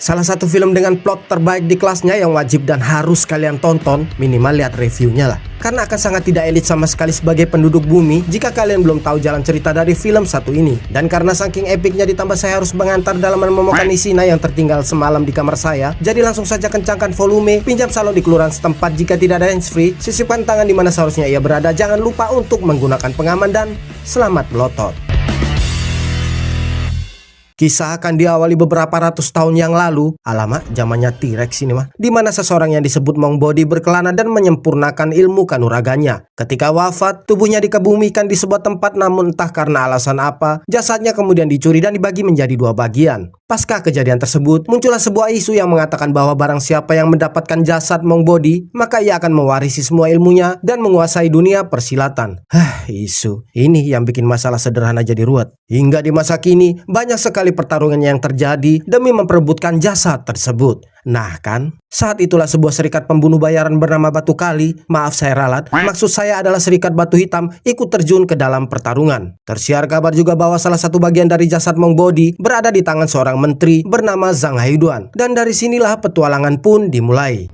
Salah satu film dengan plot terbaik di kelasnya yang wajib dan harus kalian tonton, minimal lihat reviewnya lah. Karena akan sangat tidak elit sama sekali sebagai penduduk bumi jika kalian belum tahu jalan cerita dari film satu ini. Dan karena saking epicnya ditambah saya harus mengantar dalam menemukan Isina yang tertinggal semalam di kamar saya, jadi langsung saja kencangkan volume, pinjam salon di kelurahan setempat jika tidak ada handsfree, sisipkan tangan di mana seharusnya ia berada, jangan lupa untuk menggunakan pengaman dan selamat melotot. Kisah akan diawali beberapa ratus tahun yang lalu, alamak zamannya T-Rex ini mah, di mana seseorang yang disebut Monk Body berkelana dan menyempurnakan ilmu kanuraganya. Ketika wafat, tubuhnya dikebumikan di sebuah tempat namun entah karena alasan apa, jasadnya kemudian dicuri dan dibagi menjadi dua bagian. Pasca kejadian tersebut, muncullah sebuah isu yang mengatakan bahwa barang siapa yang mendapatkan jasad Monk Body, maka ia akan mewarisi semua ilmunya dan menguasai dunia persilatan. Isu ini yang bikin masalah sederhana jadi ruwet. Hingga di masa kini, banyak sekali pertarungan yang terjadi demi memperebutkan jasad tersebut. Nah kan, saat itulah sebuah serikat pembunuh bayaran bernama Batu Kali, maaf saya ralat, maksud saya adalah serikat Batu Hitam, ikut terjun ke dalam pertarungan. Tersiar kabar juga bahwa salah satu bagian dari jasad Monk Body berada di tangan seorang menteri bernama Zhang Haiduan. Dan dari sinilah petualangan pun dimulai.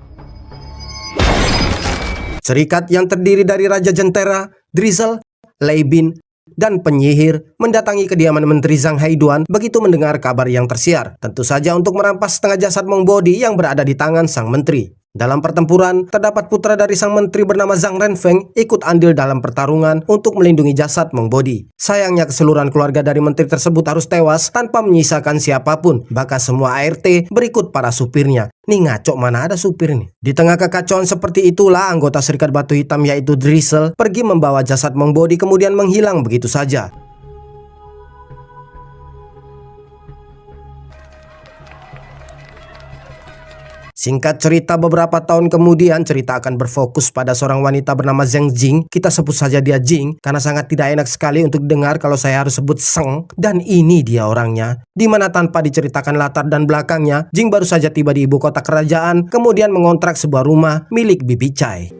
Serikat yang terdiri dari Raja Jentera, Drizzle, Lei Bin, dan penyihir mendatangi kediaman Menteri Zhang Haiduan begitu mendengar kabar yang tersiar. Tentu saja untuk merampas setengah jasad Monk Body yang berada di tangan sang menteri. Dalam pertempuran, terdapat putra dari sang menteri bernama Zhang Renfeng ikut andil dalam pertarungan untuk melindungi jasad Monk Body. Sayangnya keseluruhan keluarga dari menteri tersebut harus tewas tanpa menyisakan siapapun, bahkan semua ART berikut para supirnya. Nih ngaco, mana ada supir nih. Di tengah kekacauan seperti itulah anggota serikat Batu Hitam yaitu Drizzle pergi membawa jasad Monk Body kemudian menghilang begitu saja. Singkat cerita, beberapa tahun kemudian cerita akan berfokus pada seorang wanita bernama Zheng Jing. Kita sebut saja dia Jing karena sangat tidak enak sekali untuk dengar kalau saya harus sebut Seng. Dan ini dia orangnya, dimana tanpa diceritakan latar dan belakangnya, Jing baru saja tiba di ibu kota kerajaan, kemudian mengontrak sebuah rumah milik Bibi Chai.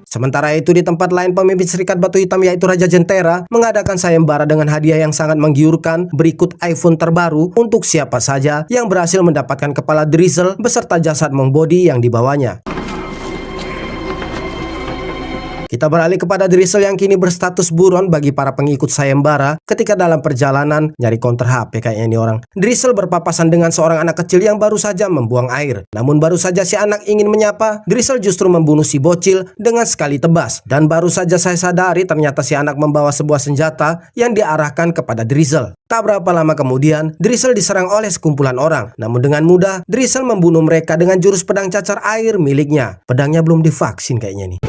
Sementara itu di tempat lain, pemimpin serikat Batu Hitam yaitu Raja Jentera mengadakan sayembara dengan hadiah yang sangat menggiurkan berikut iPhone terbaru untuk siapa saja yang berhasil mendapatkan kepala Drizzle beserta jasad Monk Body yang dibawanya. Kita beralih kepada Drizzle yang kini berstatus buron bagi para pengikut sayembara ketika dalam perjalanan nyari counter HP kayaknya ini orang. Drizzle berpapasan dengan seorang anak kecil yang baru saja membuang air. Namun baru saja si anak ingin menyapa, Drizzle justru membunuh si bocil dengan sekali tebas. Dan baru saja saya sadari ternyata si anak membawa sebuah senjata yang diarahkan kepada Drizzle. Tak berapa lama kemudian, Drizzle diserang oleh sekumpulan orang. Namun dengan mudah, Drizzle membunuh mereka dengan jurus pedang cacar air miliknya. Pedangnya belum divaksin kayaknya nih.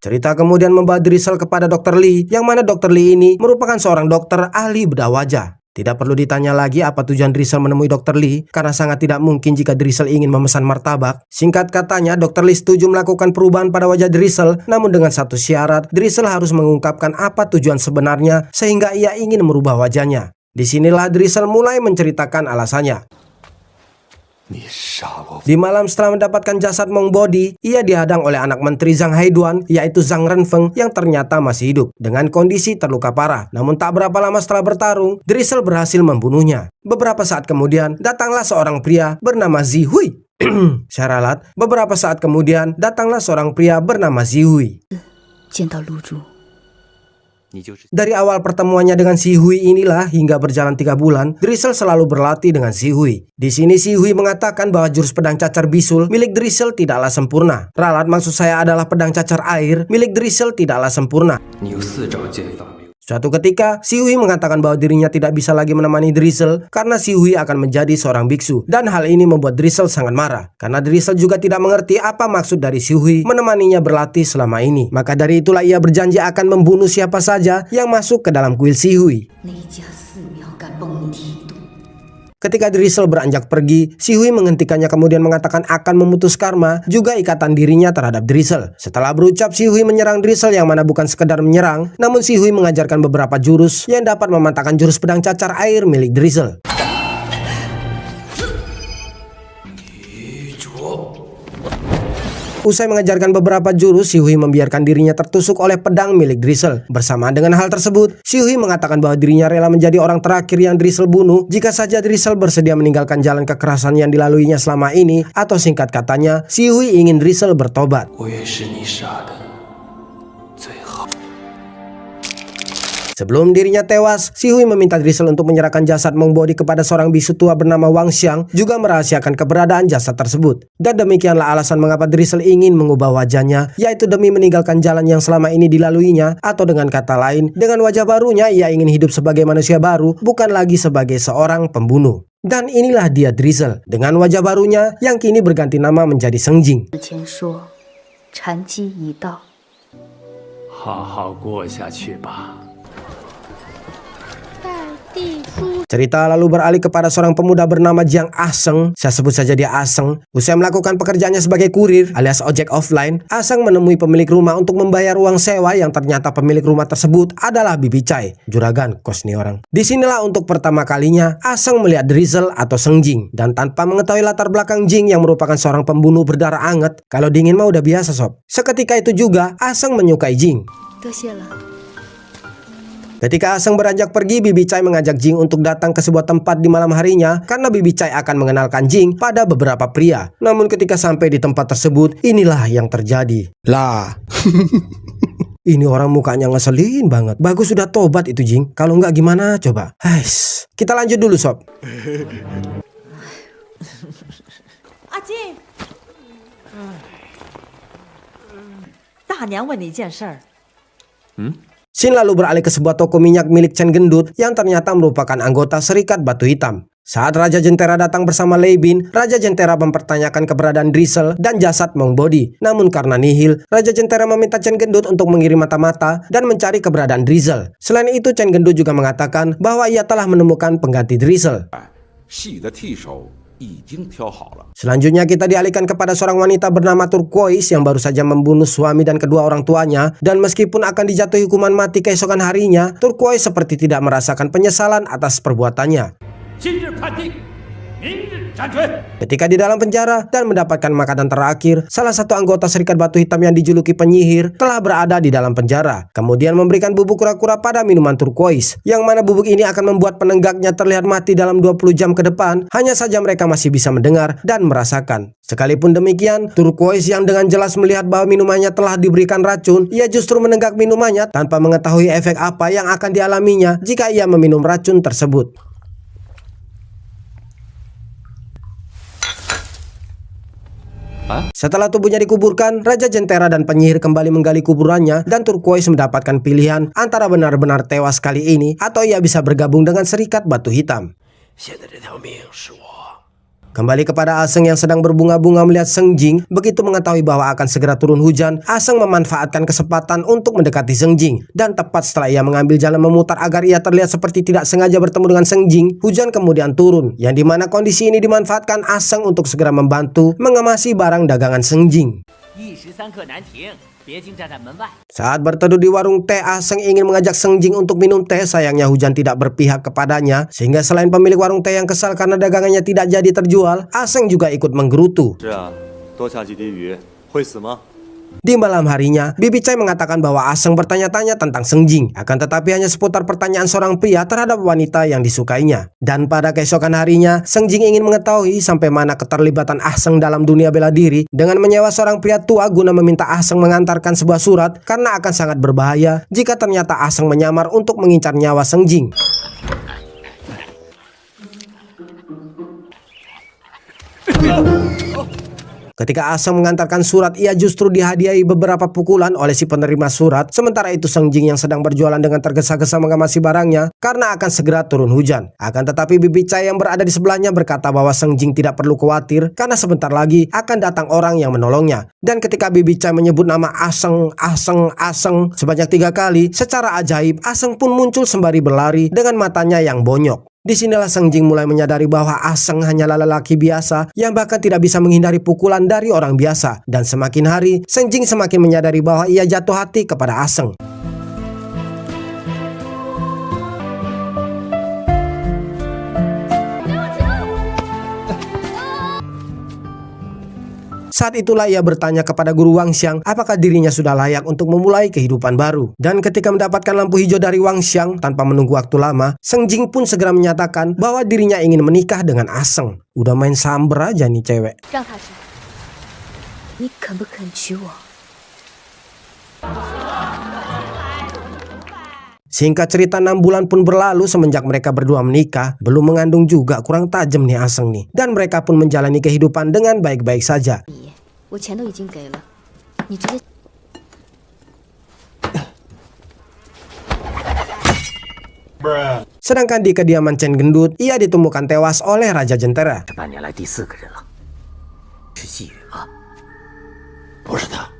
Cerita kemudian membawa Drizzle kepada Dr. Lee, yang mana Dr. Lee ini merupakan seorang dokter ahli bedah wajah. Tidak perlu ditanya lagi apa tujuan Drizzle menemui Dr. Lee, karena sangat tidak mungkin jika Drizzle ingin memesan martabak. Singkat katanya, Dr. Lee setuju melakukan perubahan pada wajah Drizzle, namun dengan satu syarat, Drizzle harus mengungkapkan apa tujuan sebenarnya sehingga ia ingin merubah wajahnya. Disinilah Drizzle mulai menceritakan alasannya. Di malam setelah mendapatkan jasad Monk Body, ia dihadang oleh anak menteri Zhang Haiduan yaitu Zhang Renfeng yang ternyata masih hidup dengan kondisi terluka parah. Namun tak berapa lama setelah bertarung, Drizzle berhasil membunuhnya. Beberapa saat kemudian datanglah seorang pria bernama Zihui. Syaralat, beberapa saat kemudian datanglah seorang pria bernama Zihui. Dari awal pertemuannya dengan si Hui inilah hingga berjalan 3 bulan, Drizzle selalu berlatih dengan si Hui. Di sini si Hui mengatakan bahwa jurus pedang cacar bisul milik Drizzle tidaklah sempurna. Ralat maksud saya adalah pedang cacar air milik Drizzle tidaklah sempurna. Suatu ketika, si Hui mengatakan bahwa dirinya tidak bisa lagi menemani Drizzle karena si Hui akan menjadi seorang biksu. Dan hal ini membuat Drizzle sangat marah, karena Drizzle juga tidak mengerti apa maksud dari si Hui menemaninya berlatih selama ini. Maka dari itulah ia berjanji akan membunuh siapa saja yang masuk ke dalam kuil si Hui. Ketika Drizzle beranjak pergi, si Hui menghentikannya kemudian mengatakan akan memutus karma juga ikatan dirinya terhadap Drizzle. Setelah berucap, si Hui menyerang Drizzle yang mana bukan sekedar menyerang, namun si Hui mengajarkan beberapa jurus yang dapat mematahkan jurus pedang cacar air milik Drizzle. Usai mengajarkan beberapa jurus, Xiuhui membiarkan dirinya tertusuk oleh pedang milik Drizzle. Bersamaan dengan hal tersebut, Xiuhui mengatakan bahwa dirinya rela menjadi orang terakhir yang Drizzle bunuh jika saja Drizzle bersedia meninggalkan jalan kekerasan yang dilaluinya selama ini, atau singkat katanya, Xiuhui ingin Drizzle bertobat. Sebelum dirinya tewas, Xiuhui meminta Drizzle untuk menyerahkan jasad Monk Body kepada seorang bisu tua bernama Wang Xiang, juga merahasiakan keberadaan jasad tersebut. Dan demikianlah alasan mengapa Drizzle ingin mengubah wajahnya, yaitu demi meninggalkan jalan yang selama ini dilaluinya, atau dengan kata lain, dengan wajah barunya ia ingin hidup sebagai manusia baru, bukan lagi sebagai seorang pembunuh. Dan inilah dia Drizzle, dengan wajah barunya yang kini berganti nama menjadi Seng Jing. 禅机已到，好好过下去吧。 Cerita lalu beralih kepada seorang pemuda bernama Jiang Aseng. Saya sebut saja dia Aseng. Usai melakukan pekerjaannya sebagai kurir alias ojek offline, Aseng menemui pemilik rumah untuk membayar uang sewa yang ternyata pemilik rumah tersebut adalah Bibi Chai, juragan kos nih orang. Disinilah untuk pertama kalinya Aseng melihat Drizzle atau Seng Jing, dan tanpa mengetahui latar belakang Jing yang merupakan seorang pembunuh berdarah anget, kalau dingin mah udah biasa sob. Seketika itu juga Aseng menyukai Jing. 多谢了。 Ketika Aseng beranjak pergi, Bibi Chai mengajak Jing untuk datang ke sebuah tempat di malam harinya karena Bibi Chai akan mengenalkan Jing pada beberapa pria. Namun ketika sampai di tempat tersebut, inilah yang terjadi. Lah, ini orang mukanya ngeselin banget. Bagus sudah tobat itu Jing. Kalau nggak gimana coba? Hais, kita lanjut dulu sob. 阿金，大娘问你一件事儿。 Scene lalu beralih ke sebuah toko minyak milik Chen Gendut yang ternyata merupakan anggota Serikat Batu Hitam. Saat Raja Jentera datang bersama Lei Bin, Raja Jentera mempertanyakan keberadaan Drizzle dan jasad Monk Body. Namun karena nihil, Raja Jentera meminta Chen Gendut untuk mengirim mata-mata dan mencari keberadaan Drizzle. Selain itu, Chen Gendut juga mengatakan bahwa ia telah menemukan pengganti Drizzle. Selanjutnya kita dialihkan kepada seorang wanita bernama Turquoise yang baru saja membunuh suami dan kedua orang tuanya, dan meskipun akan dijatuhi hukuman mati keesokan harinya, Turquoise seperti tidak merasakan penyesalan atas perbuatannya. Ketika di dalam penjara dan mendapatkan makanan terakhir, salah satu anggota Serikat Batu Hitam yang dijuluki penyihir telah berada di dalam penjara, kemudian memberikan bubuk kura-kura pada minuman Turquoise, yang mana bubuk ini akan membuat penenggaknya terlihat mati dalam 20 jam ke depan. Hanya saja mereka masih bisa mendengar dan merasakan. Sekalipun demikian, Turquoise yang dengan jelas melihat bahwa minumannya telah diberikan racun, ia justru menenggak minumannya tanpa mengetahui efek apa yang akan dialaminya jika ia meminum racun tersebut. Setelah tubuhnya dikuburkan, Raja Jentera dan penyihir kembali menggali kuburannya, dan Turquoise mendapatkan pilihan antara benar-benar tewas kali ini atau ia bisa bergabung dengan Serikat Batu Hitam. Kembali kepada Aseng yang sedang berbunga-bunga melihat Seng Jing. Begitu mengetahui bahwa akan segera turun hujan, Aseng memanfaatkan kesempatan untuk mendekati Seng Jing. Dan tepat setelah ia mengambil jalan memutar agar ia terlihat seperti tidak sengaja bertemu dengan Seng Jing, hujan kemudian turun, yang dimana kondisi ini dimanfaatkan Aseng untuk segera membantu mengemasi barang dagangan Seng Jing. Saat berteduh di warung teh, Aseng ingin mengajak Seng Jing untuk minum teh. Sayangnya hujan tidak berpihak kepadanya, sehingga selain pemilik warung teh yang kesal karena dagangannya tidak jadi terjual, Aseng juga ikut menggerutu. Di malam harinya, Bibi Chai mengatakan bahwa Aseng bertanya-tanya tentang Seng Jing, akan tetapi hanya seputar pertanyaan seorang pria terhadap wanita yang disukainya. Dan pada keesokan harinya, Seng Jing ingin mengetahui sampai mana keterlibatan Aseng dalam dunia bela diri dengan menyewa seorang pria tua guna meminta Aseng mengantarkan sebuah surat karena akan sangat berbahaya jika ternyata Aseng menyamar untuk mengincar nyawa Seng Jing. Ketika Aseng mengantarkan surat, ia justru dihadiahi beberapa pukulan oleh si penerima surat. Sementara itu Seng Jing yang sedang berjualan dengan tergesa-gesa mengemasi barangnya karena akan segera turun hujan. Akan tetapi Bibi Chai yang berada di sebelahnya berkata bahwa Seng Jing tidak perlu khawatir karena sebentar lagi akan datang orang yang menolongnya. Dan ketika Bibi Chai menyebut nama Aseng sebanyak 3 kali, secara ajaib Aseng pun muncul sembari berlari dengan matanya yang bonyok. Disinilah Seng Jing mulai menyadari bahwa Aseng hanyalah lelaki biasa yang bahkan tidak bisa menghindari pukulan dari orang biasa. Dan semakin hari, Seng Jing semakin menyadari bahwa ia jatuh hati kepada Aseng. Saat itulah ia bertanya kepada guru Wang Xiang apakah dirinya sudah layak untuk memulai kehidupan baru. Dan ketika mendapatkan lampu hijau dari Wang Xiang tanpa menunggu waktu lama, Seng Jing pun segera menyatakan bahwa dirinya ingin menikah dengan Aseng. Udah main samber aja nih cewek. 让他知道，你肯不肯娶我？ Singkat cerita 6 bulan pun berlalu semenjak mereka berdua menikah. Belum mengandung juga, kurang tajam nih Aseng nih. Dan mereka pun menjalani kehidupan dengan baik-baik saja. 我钱都已经给了，你直接。 Sedangkan di kediaman Chen Gendut, ia ditemukan tewas oleh Raja Jentera. 这半年来第4个人了，是戏人吗？不是他。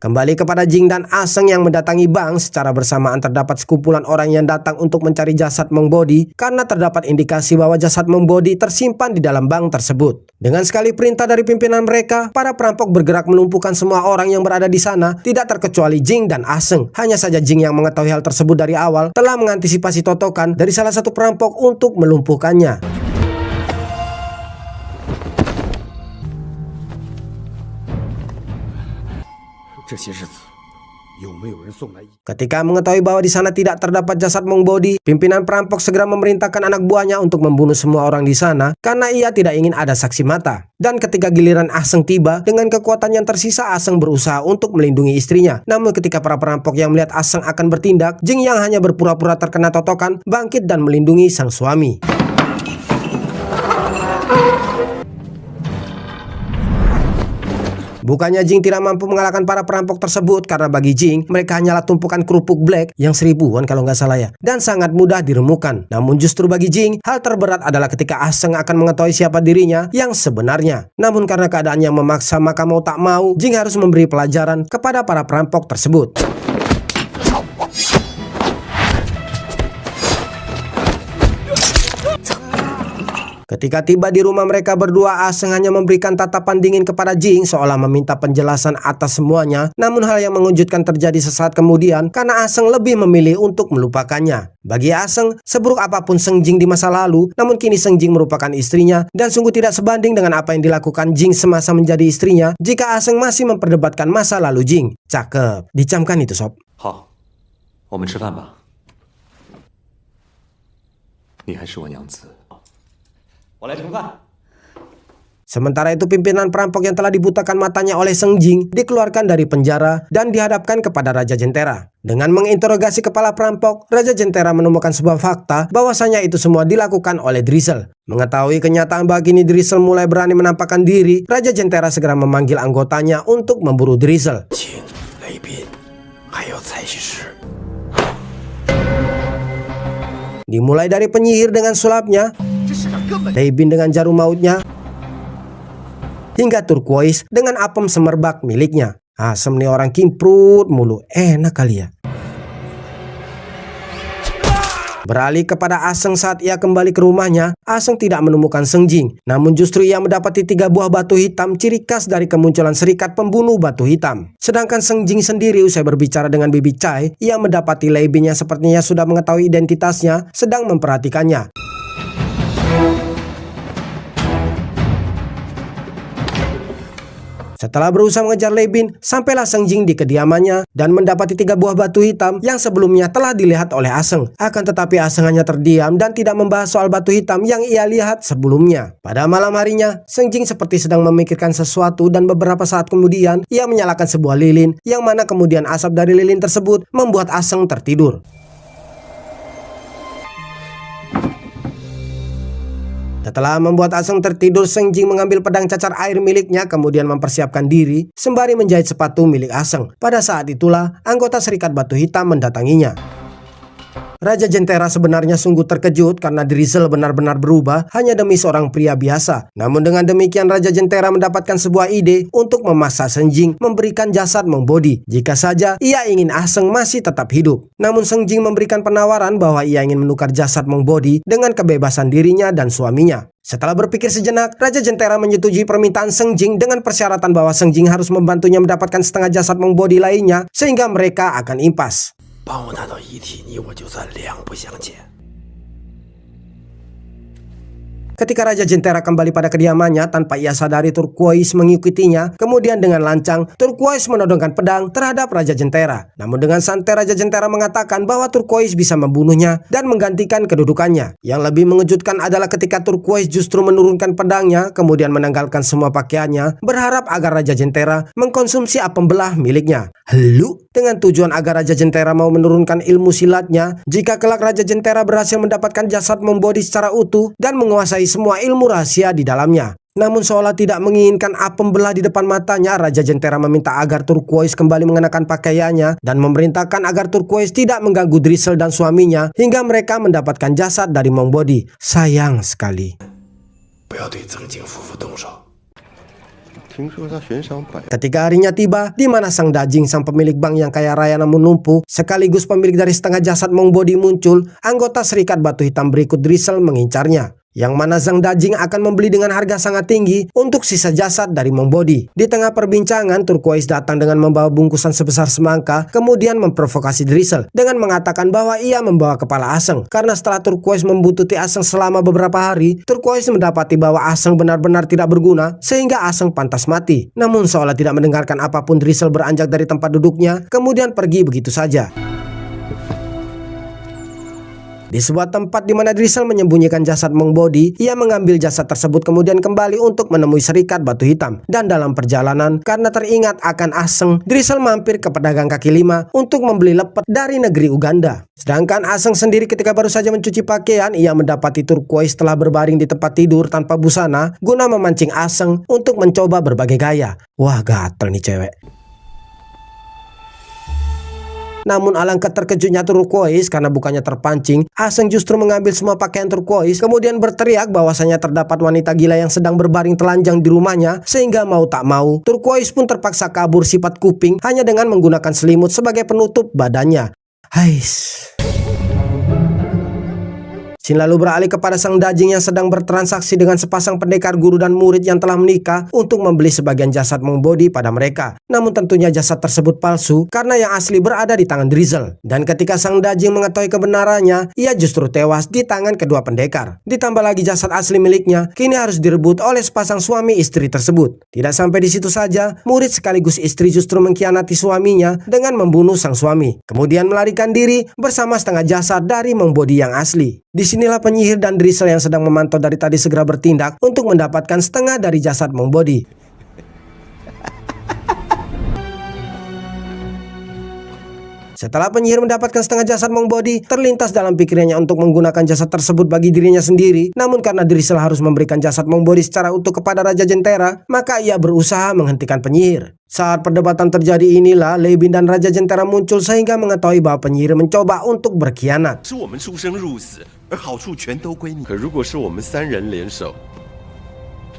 Kembali kepada Jing dan Aseng yang mendatangi bank, secara bersamaan terdapat sekumpulan orang yang datang untuk mencari jasad Meng Bodi karena terdapat indikasi bahwa jasad Meng Bodi tersimpan di dalam bank tersebut. Dengan sekali perintah dari pimpinan mereka, para perampok bergerak melumpuhkan semua orang yang berada di sana, tidak terkecuali Jing dan Aseng. Hanya saja Jing yang mengetahui hal tersebut dari awal telah mengantisipasi totokan dari salah satu perampok untuk melumpuhkannya. Ketika mengetahui bahwa di sana tidak terdapat jasad Meng Bodi, pimpinan perampok segera memerintahkan anak buahnya untuk membunuh semua orang di sana karena ia tidak ingin ada saksi mata. Dan ketika giliran Aseng tiba, dengan kekuatan yang tersisa Aseng berusaha untuk melindungi istrinya. Namun ketika para perampok yang melihat Aseng akan bertindak, Jing yang hanya berpura-pura terkena totokan bangkit dan melindungi sang suami. Bukannya Jing tidak mampu mengalahkan para perampok tersebut karena bagi Jing mereka hanyalah tumpukan kerupuk black yang 1000-an kalau nggak salah ya, dan sangat mudah diremukan. Namun justru bagi Jing hal terberat adalah ketika Aseng akan mengetahui siapa dirinya yang sebenarnya. Namun karena keadaan yang memaksa maka mau tak mau Jing harus memberi pelajaran kepada para perampok tersebut. Ketika tiba di rumah mereka berdua, Aseng hanya memberikan tatapan dingin kepada Jing seolah meminta penjelasan atas semuanya. Namun hal yang mengejutkan terjadi sesaat kemudian karena Aseng lebih memilih untuk melupakannya. Bagi Aseng, seburuk apapun Seng Jing di masa lalu, namun kini Seng Jing merupakan istrinya dan sungguh tidak sebanding dengan apa yang dilakukan Jing semasa menjadi istrinya jika Aseng masih memperdebatkan masa lalu Jing. Cakep, dicamkan itu sob. 好，我们吃饭吧。你还是我娘子。 我来盛饭。 Sementara itu pimpinan perampok yang telah dibutakan matanya oleh Seng Jing dikeluarkan dari penjara dan dihadapkan kepada Raja Jentera. Dengan menginterogasi kepala perampok, Raja Jentera menemukan sebuah fakta bahwasanya itu semua dilakukan oleh Drizzle. Mengetahui kenyataan bahwa kini Drizzle mulai berani menampakkan diri, Raja Jentera segera memanggil anggotanya untuk memburu Drizzle. Dimulai dari penyihir dengan sulapnya, Leibin dengan jarum mautnya, hingga Turquoise dengan apem semerbak miliknya. Asem nih orang kimprut mulu, enak kali ya. Beralih kepada Aseng saat ia kembali ke rumahnya, Aseng tidak menemukan Seng Jing. Namun justru ia mendapati 3 buah batu hitam ciri khas dari kemunculan serikat pembunuh batu hitam. Sedangkan Seng Jing sendiri usai berbicara dengan Bibi Cai, ia mendapati Leibin yang sepertinya sudah mengetahui identitasnya sedang memperhatikannya. Setelah berusaha mengejar Leibin, sampailah Seng Jing di kediamannya dan mendapati 3 buah batu hitam yang sebelumnya telah dilihat oleh Aseng. Akan tetapi Aseng hanya terdiam dan tidak membahas soal batu hitam yang ia lihat sebelumnya. Pada malam harinya, Seng Jing seperti sedang memikirkan sesuatu dan beberapa saat kemudian ia menyalakan sebuah lilin yang mana kemudian asap dari lilin tersebut membuat Aseng tertidur. Setelah membuat Aseng tertidur, Seng Jing mengambil pedang cacar air miliknya kemudian mempersiapkan diri sembari menjahit sepatu milik Aseng. Pada saat itulah anggota Serikat Batu Hitam mendatanginya. Raja Jentera sebenarnya sungguh terkejut karena Drizzle benar-benar berubah hanya demi seorang pria biasa. Namun dengan demikian Raja Jentera mendapatkan sebuah ide untuk memaksa Seng Jing memberikan jasad Meng Bodi jika saja ia ingin Aseng masih tetap hidup. Namun Seng Jing memberikan penawaran bahwa ia ingin menukar jasad Meng Bodi dengan kebebasan dirinya dan suaminya. Setelah berpikir sejenak, Raja Jentera menyetujui permintaan Seng Jing dengan persyaratan bahwa Seng Jing harus membantunya mendapatkan setengah jasad Meng Bodi lainnya sehingga mereka akan impas. 帮我拿到遗体，你我就算两不相欠。Ketika Raja Jentera kembali pada kediamannya tanpa ia sadari Turquoise mengikutinya, kemudian dengan lancang Turquoise menodongkan pedang terhadap Raja Jentera. Namun dengan santai Raja Jentera mengatakan bahwa Turquoise bisa membunuhnya dan menggantikan kedudukannya. Yang lebih mengejutkan adalah ketika Turquoise justru menurunkan pedangnya kemudian menanggalkan semua pakaiannya berharap agar Raja Jentera mengkonsumsi apem belah miliknya. Lalu dengan tujuan agar Raja Jentera mau menurunkan ilmu silatnya jika kelak Raja Jentera berhasil mendapatkan jasad Monk Body secara utuh dan menguasai semua ilmu rahasia di dalamnya. Namun seolah tidak menginginkan apem belah di depan matanya, Raja Jentera meminta agar Turquoise kembali mengenakan pakaiannya dan memerintahkan agar Turquoise tidak mengganggu Drizzle dan suaminya hingga mereka mendapatkan jasad dari Monk Body. Sayang sekali. 不要对曾经夫妇动手。 Ketika harinya tiba, di mana sang Dajing, sang pemilik bank yang kaya raya namun lumpuh, sekaligus pemilik dari setengah jasad Monk Body muncul, anggota Serikat Batu Hitam berikut Drizzle mengincarnya. Yang mana sang Dajing akan membeli dengan harga sangat tinggi untuk sisa jasad dari Monk Body. Di tengah perbincangan, Turquoise datang dengan membawa bungkusan sebesar semangka, kemudian memprovokasi Drizzle dengan mengatakan bahwa ia membawa kepala Aseng. Karena setelah Turquoise membuntuti Aseng selama beberapa hari, Turquoise mendapati bahwa Aseng benar-benar tidak berguna sehingga Aseng pantas mati. Namun seolah tidak mendengarkan apapun, Drizzle beranjak dari tempat duduknya, kemudian pergi begitu saja. Di sebuah tempat di mana Drizzle menyembunyikan jasad Monk Body, ia mengambil jasad tersebut kemudian kembali untuk menemui Serikat Batu Hitam. Dan dalam perjalanan, karena teringat akan Aseng, Drizzle mampir ke pedagang kaki lima untuk membeli lepet dari negeri Uganda. Sedangkan Aseng sendiri ketika baru saja mencuci pakaian, ia mendapati Turquoise telah berbaring di tempat tidur tanpa busana guna memancing Aseng untuk mencoba berbagai gaya. Wah, gatel nih cewek. Namun alangkah terkejutnya Turquoise karena bukannya terpancing, Aseng justru mengambil semua pakaian Turquoise kemudian berteriak bahwasanya terdapat wanita gila yang sedang berbaring telanjang di rumahnya, sehingga mau tak mau Turquoise pun terpaksa kabur sifat kuping hanya dengan menggunakan selimut sebagai penutup badannya. Hais. Scene lalu beralih kepada sang Dajing yang sedang bertransaksi dengan sepasang pendekar guru dan murid yang telah menikah untuk membeli sebagian jasad Monk Body pada mereka. Namun tentunya jasad tersebut palsu karena yang asli berada di tangan Drizzle. Dan ketika sang Dajing mengetahui kebenarannya, ia justru tewas di tangan kedua pendekar. Ditambah lagi jasad asli miliknya kini harus direbut oleh sepasang suami istri tersebut. Tidak sampai di situ saja, murid sekaligus istri justru mengkhianati suaminya dengan membunuh sang suami. Kemudian melarikan diri bersama setengah jasad dari Monk Body yang asli. Disinilah penyihir dan Drizzle yang sedang memantau dari tadi segera bertindak untuk mendapatkan setengah dari jasad Monk Body. Setelah penyihir mendapatkan setengah jasad Monk Body, terlintas dalam pikirannya untuk menggunakan jasad tersebut bagi dirinya sendiri. Namun karena Drizzle harus memberikan jasad Monk Body secara utuh kepada Raja Jentera, maka ia berusaha menghentikan penyihir. Saat perdebatan terjadi inilah, Lei Bin dan Raja Jentera muncul sehingga mengetahui bahwa penyihir mencoba untuk berkhianat. 是我们出生入死，而好处全都归你。可如果是我们三人联手，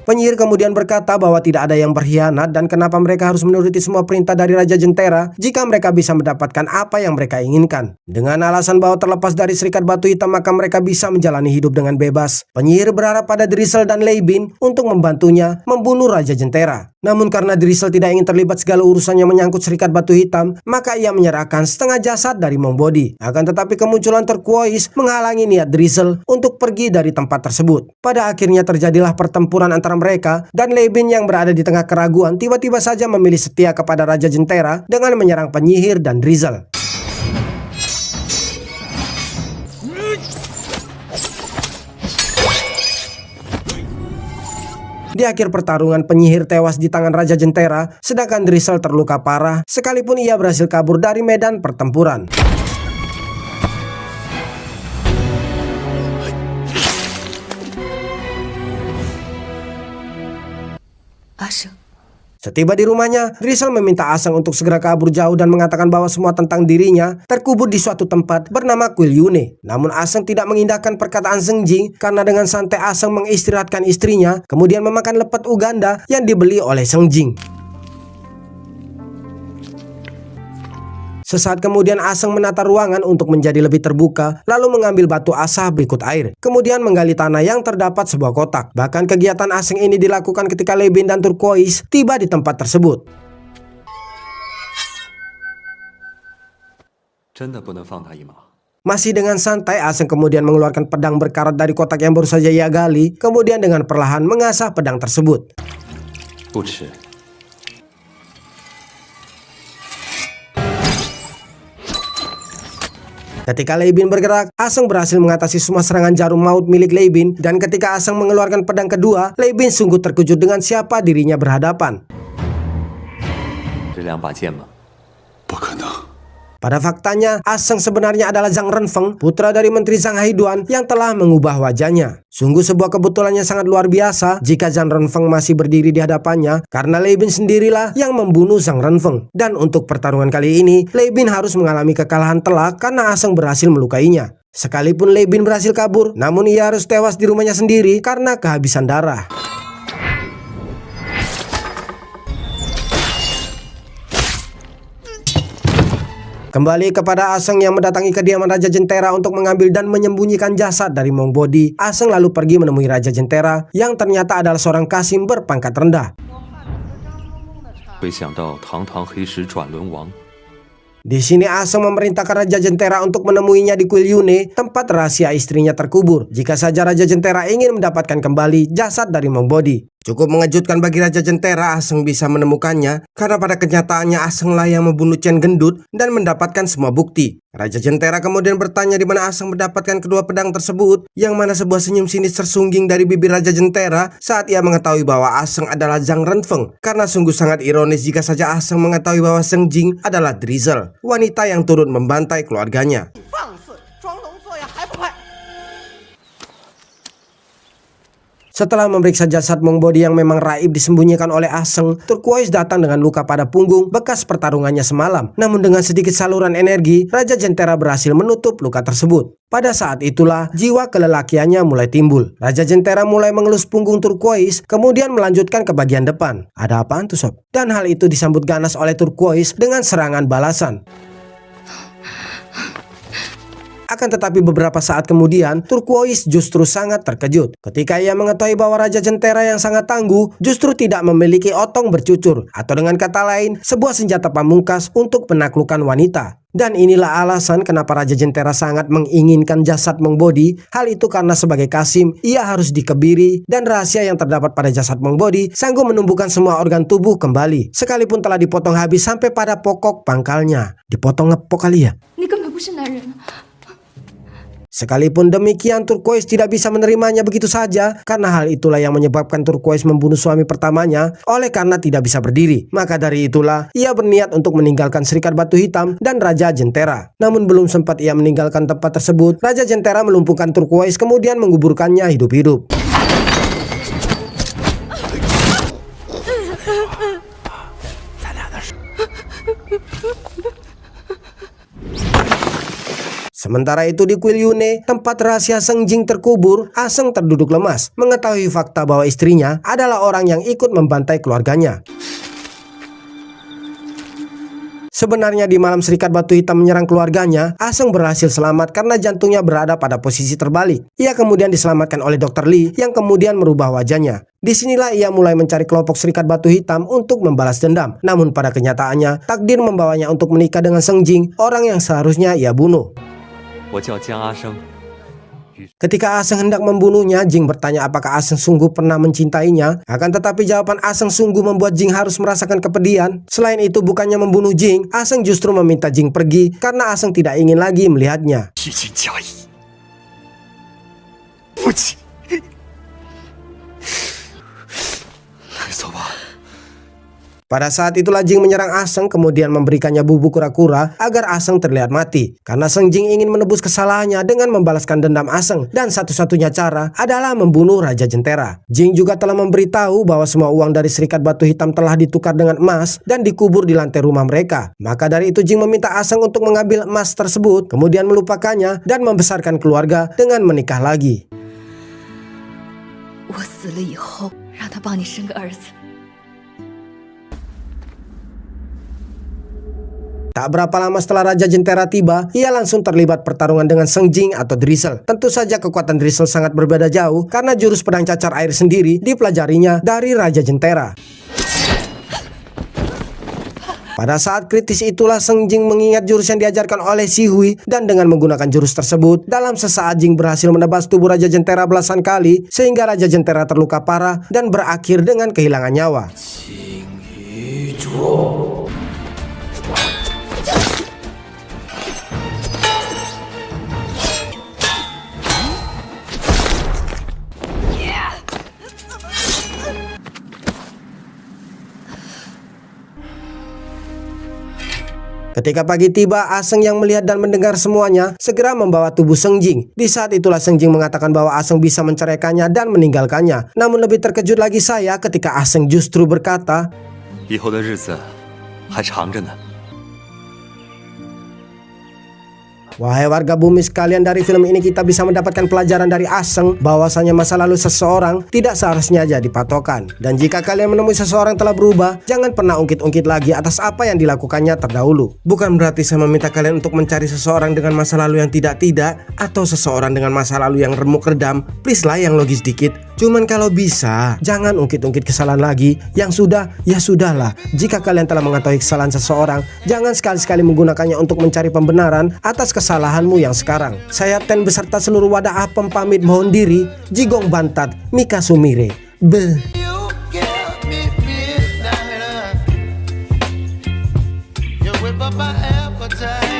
Penyihir kemudian berkata bahwa tidak ada yang berkhianat dan kenapa mereka harus menuruti semua perintah dari Raja Jentera jika mereka bisa mendapatkan apa yang mereka inginkan. Dengan alasan bahwa terlepas dari Serikat Batu Hitam maka mereka bisa menjalani hidup dengan bebas. Penyihir berharap pada Drizzle dan Lei Bin untuk membantunya membunuh Raja Jentera. Namun karena Drizzle tidak ingin terlibat segala urusan yang menyangkut Serikat Batu Hitam, maka ia menyerahkan setengah jasad dari Monk Body. Akan tetapi kemunculan Turquoise menghalangi niat Drizzle untuk pergi dari tempat tersebut. Pada akhirnya terjadilah pertempuran antara mereka dan Lei Bin yang berada di tengah keraguan tiba-tiba saja memilih setia kepada Raja Jentera dengan menyerang penyihir dan Drizzle. Di akhir pertarungan, penyihir tewas di tangan Raja Jentera, sedangkan Drizzle terluka parah sekalipun ia berhasil kabur dari medan pertempuran. Aseng, Setiba di rumahnya, Drizzle meminta Aseng untuk segera kabur jauh dan mengatakan bahwa semua tentang dirinya terkubur di suatu tempat bernama Kuil Yune. Namun Aseng tidak mengindahkan perkataan Zheng Jing karena dengan santai Aseng mengistirahatkan istrinya, kemudian memakan lepet Uganda yang dibeli oleh Zheng Jing. Sesaat kemudian Aseng menata ruangan untuk menjadi lebih terbuka, lalu mengambil batu asah berikut air. Kemudian menggali tanah yang terdapat sebuah kotak. Bahkan kegiatan Aseng ini dilakukan ketika Lei Bin dan Turquoise tiba di tempat tersebut. 真的不能放他一马。Masih dengan santai, Aseng kemudian mengeluarkan pedang berkarat dari kotak yang baru saja ia gali, kemudian dengan perlahan mengasah pedang tersebut. 不吃。 Ketika Lei Bin bergerak, Aseng berhasil mengatasi semua serangan jarum maut milik Lei Bin, dan ketika Aseng mengeluarkan pedang kedua, Lei Bin sungguh terkejut dengan siapa dirinya berhadapan. 这两把剑吗？ 不可能。 Pada faktanya, Aseng sebenarnya adalah Zhang Renfeng, putra dari Menteri Zhang Haiduan yang telah mengubah wajahnya. Sungguh sebuah kebetulan yang sangat luar biasa jika Zhang Renfeng masih berdiri di hadapannya, karena Lei Bin sendirilah yang membunuh Zhang Renfeng. Dan untuk pertarungan kali ini, Lei Bin harus mengalami kekalahan telak karena Aseng berhasil melukainya. Sekalipun Lei Bin berhasil kabur, namun ia harus tewas di rumahnya sendiri karena kehabisan darah. Kembali kepada Aseng yang mendatangi kediaman Raja Jentera untuk mengambil dan menyembunyikan jasad dari Mong Bodi. Aseng lalu pergi menemui Raja Jentera yang ternyata adalah seorang Kasim berpangkat rendah. 没想到堂堂黑石转轮王， Di sini Aseng memerintahkan Raja Jentera untuk menemuinya di kuil Yune, tempat rahasia istrinya terkubur. Jika saja Raja Jentera ingin mendapatkan kembali jasad dari Mong Bodi. Cukup mengejutkan bagi Raja Jentera Aseng bisa menemukannya, karena pada kenyataannya Asenglah yang membunuh Chen Gendut dan mendapatkan semua bukti. Raja Jentera kemudian bertanya di mana Aseng mendapatkan kedua pedang tersebut, yang mana sebuah senyum sinis tersungging dari bibir Raja Jentera saat ia mengetahui bahwa Aseng adalah Zhang Renfeng, karena sungguh sangat ironis jika saja Aseng mengetahui bahwa Seng Jing adalah Drizzle, wanita yang turut membantai keluarganya. Setelah memeriksa jasad Mong Bodi yang memang raib disembunyikan oleh Aseng, Turquoise datang dengan luka pada punggung bekas pertarungannya semalam. Namun dengan sedikit saluran energi, Raja Jentera berhasil menutup luka tersebut. Pada saat itulah jiwa kelelakiannya mulai timbul. Raja Jentera mulai mengelus punggung Turquoise, kemudian melanjutkan ke bagian depan. Ada apaan tuh sob? Dan hal itu disambut ganas oleh Turquoise dengan serangan balasan. Akan tetapi beberapa saat kemudian, Turquoise justru sangat terkejut ketika ia mengetahui bahwa Raja Jentera yang sangat tangguh justru tidak memiliki otong bercucur, atau dengan kata lain, sebuah senjata pamungkas untuk penaklukan wanita. Dan inilah alasan kenapa Raja Jentera sangat menginginkan jasad Mong Bodi. Hal itu karena sebagai Kasim, ia harus dikebiri, dan rahasia yang terdapat pada jasad Mong Bodi sanggup menumbuhkan semua organ tubuh kembali, sekalipun telah dipotong habis sampai pada pokok pangkalnya. Dipotong ngepok kali ya? 你根本不是男人。 Sekalipun demikian, Turquoise tidak bisa menerimanya begitu saja, karena hal itulah yang menyebabkan Turquoise membunuh suami pertamanya oleh karena tidak bisa berdiri. Maka dari itulah ia berniat untuk meninggalkan Serikat Batu Hitam dan Raja Jentera. Namun belum sempat ia meninggalkan tempat tersebut, Raja Jentera melumpuhkan Turquoise kemudian menguburkannya hidup-hidup. Sementara itu di kuil Yune, tempat rahasia Seng Jing terkubur, Aseng terduduk lemas, mengetahui fakta bahwa istrinya adalah orang yang ikut membantai keluarganya. Sebenarnya di malam Serikat Batu Hitam menyerang keluarganya, Aseng berhasil selamat karena jantungnya berada pada posisi terbalik. Ia kemudian diselamatkan oleh Dr. Lee yang kemudian merubah wajahnya. Disinilah ia mulai mencari kelompok Serikat Batu Hitam untuk membalas dendam. Namun pada kenyataannya, takdir membawanya untuk menikah dengan Seng Jing, orang yang seharusnya ia bunuh. 我叫江阿生。 Ketika Aseng hendak membunuhnya, Jing bertanya apakah Aseng sungguh pernah mencintainya. Akan tetapi jawaban Aseng sungguh membuat Jing harus merasakan kepedihan. Selain itu, bukannya membunuh Jing, Aseng justru meminta Jing pergi karena Aseng tidak ingin lagi melihatnya. 虚情假意，不起。走吧。 Pada saat itulah Jing menyerang Aseng kemudian memberikannya bubuk kura-kura agar Aseng terlihat mati. Karena Seng Jing ingin menebus kesalahannya dengan membalaskan dendam Aseng, dan satu-satunya cara adalah membunuh Raja Jentera. Jing juga telah memberitahu bahwa semua uang dari Serikat Batu Hitam telah ditukar dengan emas dan dikubur di lantai rumah mereka. Maka dari itu Jing meminta Aseng untuk mengambil emas tersebut, kemudian melupakannya dan membesarkan keluarga dengan menikah lagi. 我死了以后，让他帮你生个儿子。 Tak berapa lama setelah Raja Jentera tiba, ia langsung terlibat pertarungan dengan Seng Jing atau Drizzle. Tentu saja kekuatan Drizzle sangat berbeda jauh karena jurus pedang cacar air sendiri dipelajarinya dari Raja Jentera. Pada saat kritis itulah Seng Jing mengingat jurus yang diajarkan oleh Si Hui dan dengan menggunakan jurus tersebut, dalam sesaat Jing berhasil menebas tubuh Raja Jentera belasan kali sehingga Raja Jentera terluka parah dan berakhir dengan kehilangan nyawa. Ketika pagi tiba, Aseng yang melihat dan mendengar semuanya segera membawa tubuh Seng Jing. Di saat itulah Seng Jing mengatakan bahwa Aseng bisa menceraikannya dan meninggalkannya. Namun lebih terkejut lagi saya ketika Aseng justru berkata, 以后的日子还长着呢。 Wahai warga bumi sekalian, dari film ini kita bisa mendapatkan pelajaran dari Aseng bahwasanya masa lalu seseorang tidak seharusnya jadi patokan. Dan jika kalian menemui seseorang telah berubah, jangan pernah ungkit-ungkit lagi atas apa yang dilakukannya terdahulu. Bukan berarti saya meminta kalian untuk mencari seseorang dengan masa lalu yang tidak-tidak atau seseorang dengan masa lalu yang remuk redam. Please lah yang logis dikit. Cuman kalau bisa, jangan ungkit-ungkit kesalahan lagi. Yang sudah, ya sudahlah. Jika kalian telah mengetahui kesalahan seseorang, jangan sekali-sekali menggunakannya untuk mencari pembenaran atas kesalahanmu yang sekarang. Saya Ten beserta seluruh wadah apem pamit mohon diri. Jigong Bantat, Mika Sumire. Beuh. You give me midnight. You whip up my appetite.